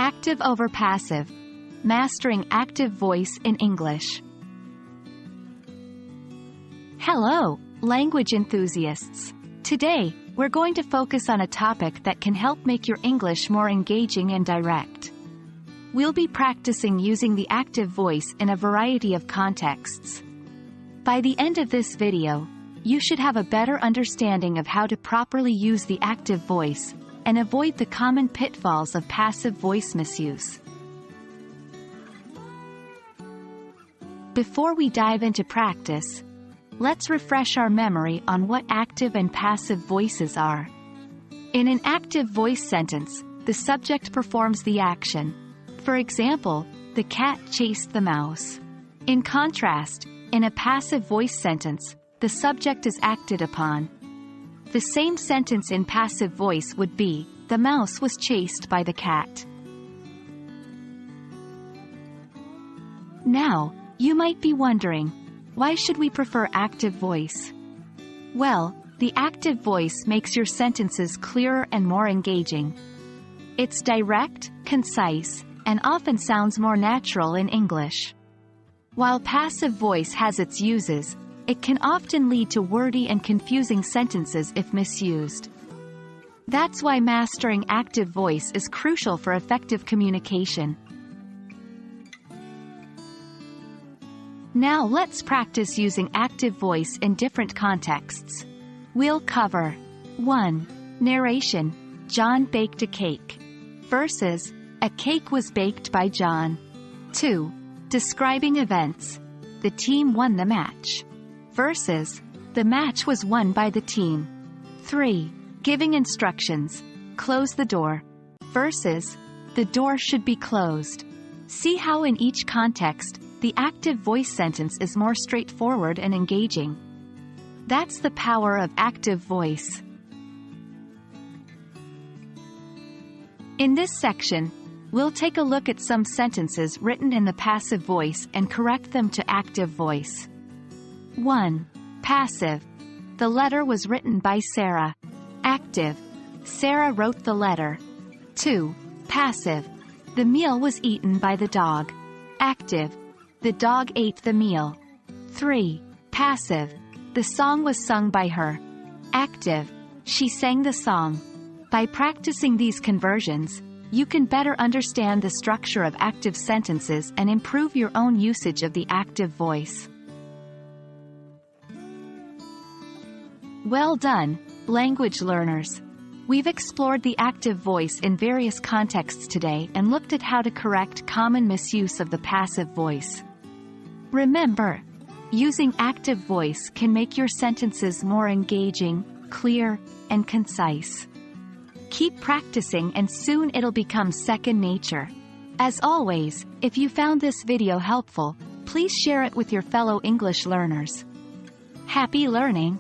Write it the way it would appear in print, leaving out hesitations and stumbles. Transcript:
Active over passive. Mastering active voice in English. Hello, language enthusiasts. Today, we're going to focus on a topic that can help make your English more engaging and direct. We'll be practicing using the active voice in a variety of contexts. By the end of this video, you should have a better understanding of how to properly use the active voice and avoid the common pitfalls of passive voice misuse. Before we dive into practice, let's refresh our memory on what active and passive voices are. In an active voice sentence, the subject performs the action. For example, the cat chased the mouse. In contrast, in a passive voice sentence, the subject is acted upon. The same sentence in passive voice would be, the mouse was chased by the cat. Now, you might be wondering, why should we prefer active voice? Well, the active voice makes your sentences clearer and more engaging. It's direct, concise, and often sounds more natural in English. While passive voice has its uses, it can often lead to wordy and confusing sentences if misused. That's why mastering active voice is crucial for effective communication. Now let's practice using active voice in different contexts. We'll cover 1. Narration. John baked a cake. Versus, a cake was baked by John. 2. Describing events. The team won the match. Versus, the match was won by the team. 3. Giving instructions. Close the door. Versus, the door should be closed. See how in each context, the active voice sentence is more straightforward and engaging. That's the power of active voice. In this section, we'll take a look at some sentences written in the passive voice and correct them to active voice. 1. Passive. The letter was written by Sarah. Active. Sarah wrote the letter. 2. Passive. The meal was eaten by the dog. Active. The dog ate the meal. 3. Passive. The song was sung by her. Active. She sang the song. By practicing these conversions, you can better understand the structure of active sentences and improve your own usage of the active voice. Well done, language learners. We've explored the active voice in various contexts today and looked at how to correct common misuse of the passive voice. Remember, using active voice can make your sentences more engaging, clear, and concise. Keep practicing and soon it'll become second nature. As always, if you found this video helpful, please share it with your fellow English learners. Happy learning!